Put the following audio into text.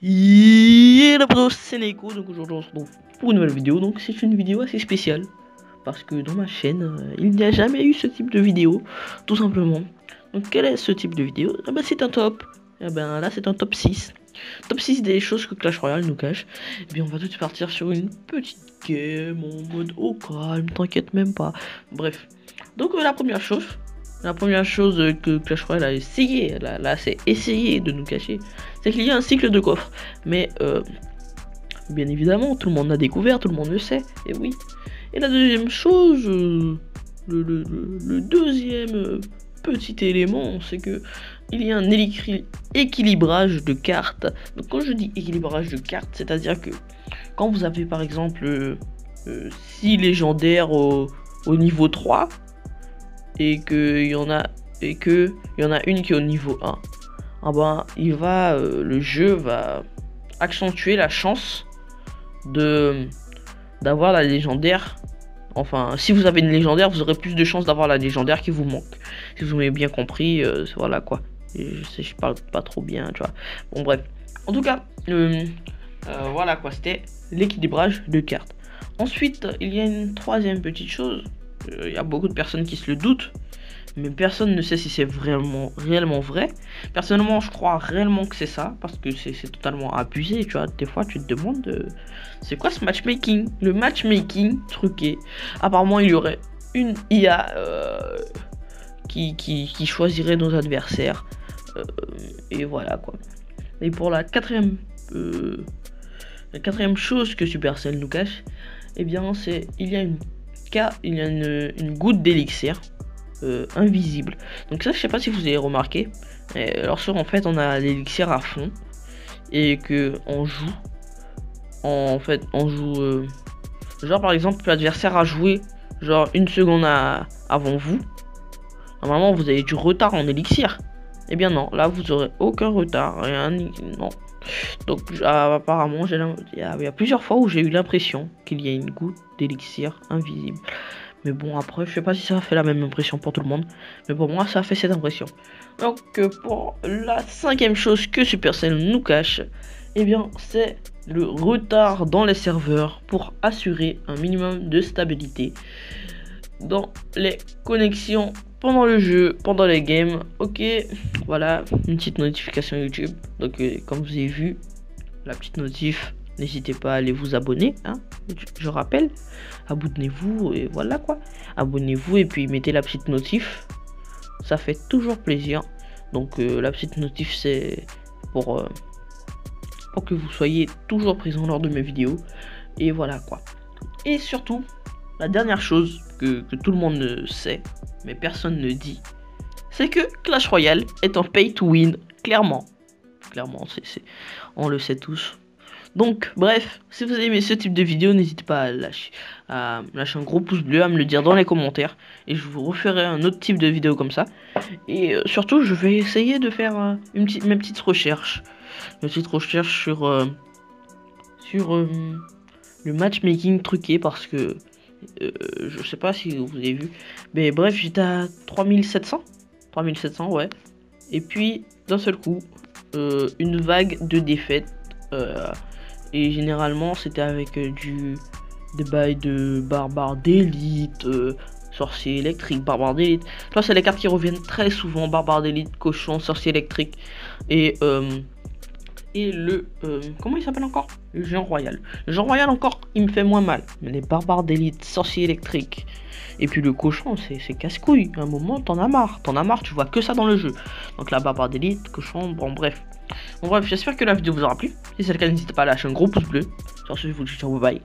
Hello bro, c'est Neko, donc aujourd'hui on se retrouve pour une nouvelle vidéo. Donc c'est une vidéo assez spéciale parce que dans ma chaîne il n'y a jamais eu ce type de vidéo, tout simplement. Donc quel est ce type de vidéo? C'est un top. Là c'est un top 6. Top 6 des choses que Clash Royale nous cache. Et bien on va tout de suite partir sur une petite game en mode au calme, t'inquiète même pas. Bref. Donc la première chose que Clash Royale a essayé, là c'est essayer de nous cacher, c'est qu'il y a un cycle de coffre. Mais bien évidemment, tout le monde l'a découvert, tout le monde le sait, et oui. Et la deuxième chose, le deuxième petit élément, c'est que il y a un équilibrage de cartes. Donc quand je dis équilibrage de cartes, c'est-à-dire que quand vous avez par exemple 6 légendaires au niveau 3, et qu'il y en a une qui est au niveau 1, le jeu va accentuer la chance d'avoir la légendaire. Enfin, si vous avez une légendaire, vous aurez plus de chances d'avoir la légendaire qui vous manque. Si vous m'avez bien compris, voilà quoi. Et je parle pas trop bien, tu vois. Bon bref. En tout cas, voilà quoi, c'était l'équilibrage de cartes. Ensuite, il y a une troisième petite chose. Il y a beaucoup de personnes qui se le doutent, mais personne ne sait si c'est réellement vrai. Personnellement, je crois réellement que c'est ça, parce que c'est totalement abusé, tu vois. Des fois, tu te demandes, c'est quoi ce matchmaking? Le matchmaking truqué. Apparemment, il y aurait une IA qui choisirait nos adversaires. Et voilà, quoi. Et pour la quatrième chose que Supercell nous cache, eh bien, il y a une goutte d'élixir invisible. Donc ça, je sais pas si vous avez remarqué. Lorsque en fait on a l'élixir à fond et que on joue, genre par exemple l'adversaire a joué genre une seconde avant vous. Normalement vous avez du retard en élixir. Eh bien non, là vous aurez aucun retard, rien, non. Donc apparemment il y a plusieurs fois où j'ai eu l'impression qu'il y a une goutte d'élixir invisible. Mais bon, après, je sais pas si ça a fait la même impression pour tout le monde. Mais pour moi, ça a fait cette impression. Donc, pour la cinquième chose que Supercell nous cache, eh bien, c'est le retard dans les serveurs pour assurer un minimum de stabilité dans les connexions pendant le jeu, pendant les games. Ok, voilà, une petite notification YouTube. Donc, comme vous avez vu, la petite notif. N'hésitez pas à aller vous abonner, hein. Je rappelle, abonnez-vous et voilà quoi. Abonnez-vous et puis mettez la petite notif. Ça fait toujours plaisir. Donc la petite notif c'est pour que vous soyez toujours présent lors de mes vidéos. Et voilà quoi. Et surtout, la dernière chose que tout le monde ne sait, mais personne ne dit, c'est que Clash Royale est un pay to win, clairement. Clairement, on le sait tous. Donc bref, si vous avez aimé ce type de vidéo, n'hésitez pas à lâcher un gros pouce bleu, à me le dire dans les commentaires, et je vous referai un autre type de vidéo comme ça. Et surtout, je vais essayer de faire mes petites recherches, sur le matchmaking truqué, parce que je sais pas si vous avez vu, mais bref, j'étais à 3700 ouais, et puis d'un seul coup une vague de défaites. Et généralement c'était avec des bails de barbare d'élite, sorcier électrique, barbare d'élite. Là c'est les cartes qui reviennent très souvent: barbare d'élite, cochon, sorcier électrique et comment il s'appelle encore? Le géant royal. Le géant royal encore il me fait moins mal, mais les barbares d'élite, sorcier électrique et puis le cochon, c'est casse-couille. À un moment t'en as marre, tu vois que ça dans le jeu. Donc la barbare d'élite, cochon, bon bref, j'espère que la vidéo vous aura plu. Si c'est le cas, n'hésitez pas à lâcher un gros pouce bleu. Sur ce, je vous dis ciao, bye bye.